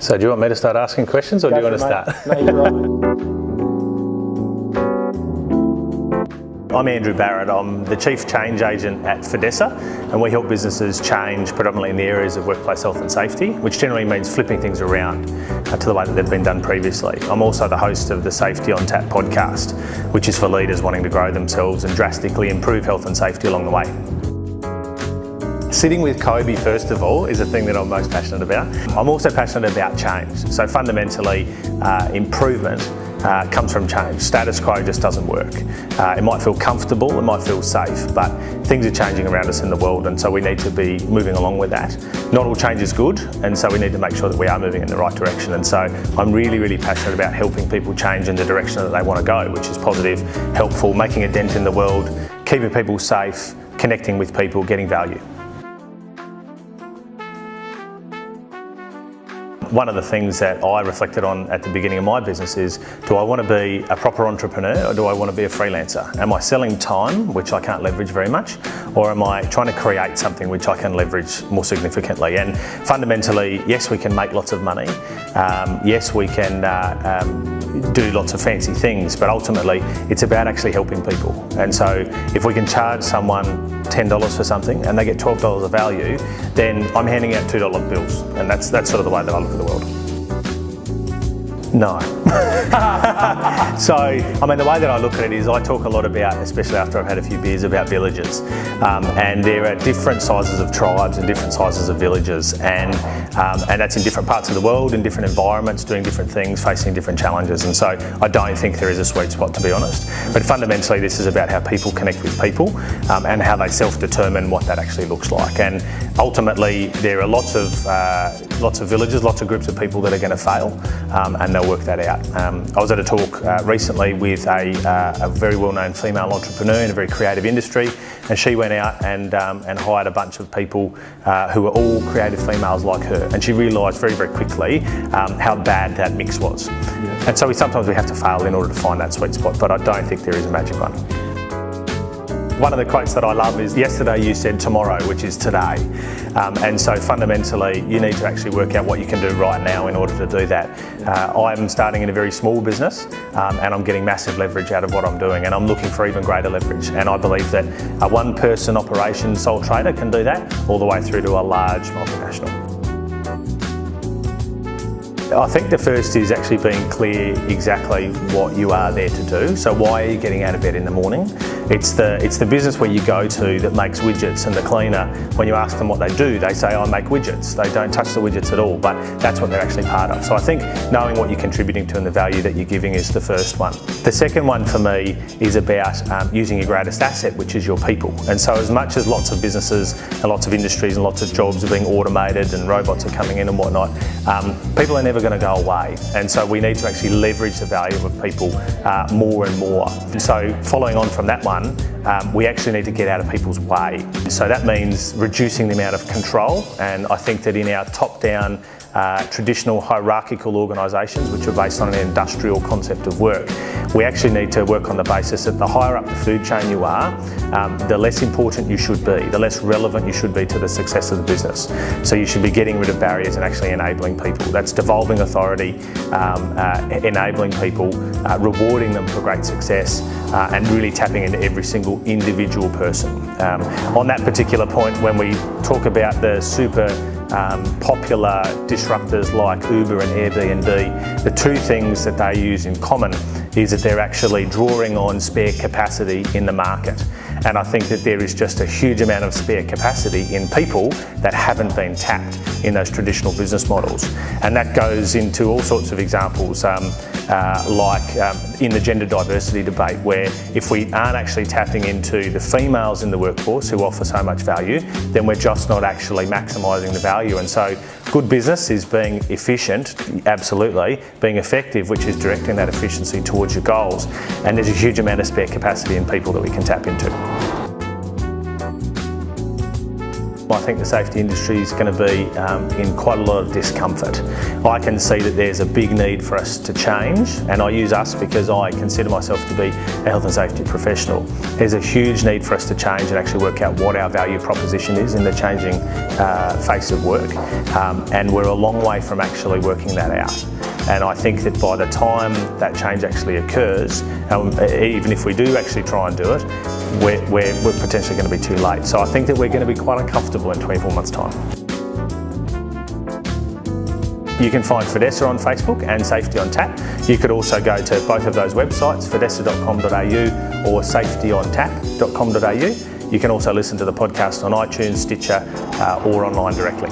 So do you want me to start asking questions, or do you want to start? No, you're right. I'm Andrew Barrett. I'm the Chief Change Agent at Fidessa, and we help businesses change predominantly in the areas of workplace health and safety, which generally means flipping things around to the way that they've been done previously. I'm also the host of the Safety on Tap podcast, which is for leaders wanting to grow themselves and drastically improve health and safety along the way. Sitting with Kobe, first of all, is the thing that I'm most passionate about. I'm also passionate about change. So fundamentally, improvement comes from change. Status quo just doesn't work. It might feel comfortable, it might feel safe, but things are changing around us in the world, and so we need to be moving along with that. Not all change is good, and so we need to make sure that we are moving in the right direction. And so I'm really, really passionate about helping people change in the direction that they want to go, which is positive, helpful, making a dent in the world, keeping people safe, connecting with people, getting value. One of the things that I reflected on at the beginning of my business is, do I want to be a proper entrepreneur, or do I want to be a freelancer? Am I selling time, which I can't leverage very much, or am I trying to create something which I can leverage more significantly? And fundamentally, yes, we can make lots of money. Yes, we can do lots of fancy things, but ultimately it's about actually helping people. And so if we can charge someone $10 for something and they get $12 of value, then I'm handing out $2 bills. And that's sort of the way that I look at the world. No. So, I mean, the way that I look at it is I talk a lot about, especially after I've had a few beers, about villages. And there are different sizes of tribes and different sizes of villages. And that's in different parts of the world, in different environments, doing different things, facing different challenges. And so I don't think there is a sweet spot, to be honest. But fundamentally, this is about how people connect with people and how they self-determine what that actually looks like. And ultimately, there are lots of villages, lots of groups of people that are going to fail, and they'll work that out. I was at a talk recently with a very well-known female entrepreneur in a very creative industry, and she went out and hired a bunch of people who were all creative females like her, and she realised very, very quickly how bad that mix was. Yeah. And so sometimes we have to fail in order to find that sweet spot, but I don't think there is a magic one. One of the quotes that I love is, yesterday you said tomorrow, which is today. And so fundamentally, you need to actually work out what you can do right now in order to do that. I'm starting in a very small business, and I'm getting massive leverage out of what I'm doing, and I'm looking for even greater leverage. And I believe that a one-person operation sole trader can do that all the way through to a large multinational. I think the first is actually being clear exactly what you are there to do. So why are you getting out of bed in the morning? It's the business where you go to that makes widgets, and the cleaner, when you ask them what they do, they say, I make widgets. They don't touch the widgets at all, but that's what they're actually part of. So I think knowing what you're contributing to and the value that you're giving is the first one. The second one for me is about using your greatest asset, which is your people. And so as much as lots of businesses and lots of industries and lots of jobs are being automated and robots are coming in and whatnot, people are never going to go away. And so we need to actually leverage the value of people more and more. And so following on from that one, we actually need to get out of people's way. So that means reducing the amount of control, and I think that in our top-down traditional hierarchical organisations, which are based on an industrial concept of work, we actually need to work on the basis that the higher up the food chain you are, the less important you should be, the less relevant you should be to the success of the business. So you should be getting rid of barriers and actually enabling people. That's devolving authority, enabling people, rewarding them for great success, and really tapping into every single individual person. On that particular point, when we talk about the super popular disruptors like Uber and Airbnb, the two things that they use in common is that they're actually drawing on spare capacity in the market. And I think that there is just a huge amount of spare capacity in people that haven't been tapped in those traditional business models. And that goes into all sorts of examples, like in the gender diversity debate, where if we aren't actually tapping into the females in the workforce who offer so much value, then we're just not actually maximising the value. And so good business is being efficient, absolutely, being effective, which is directing that efficiency towards your goals. And there's a huge amount of spare capacity in people that we can tap into. I think the safety industry is going to be in quite a lot of discomfort. I can see that there's a big need for us to change, and I use us because I consider myself to be a health and safety professional. There's a huge need for us to change and actually work out what our value proposition is in the changing face of work, and we're a long way from actually working that out. And I think that by the time that change actually occurs, even if we do actually try and do it, we're potentially going to be too late. So I think that we're going to be quite uncomfortable in 24 months' time. You can find Fidessa on Facebook and Safety on Tap. You could also go to both of those websites, fidessa.com.au or safetyontap.com.au. You can also listen to the podcast on iTunes, Stitcher, or online directly.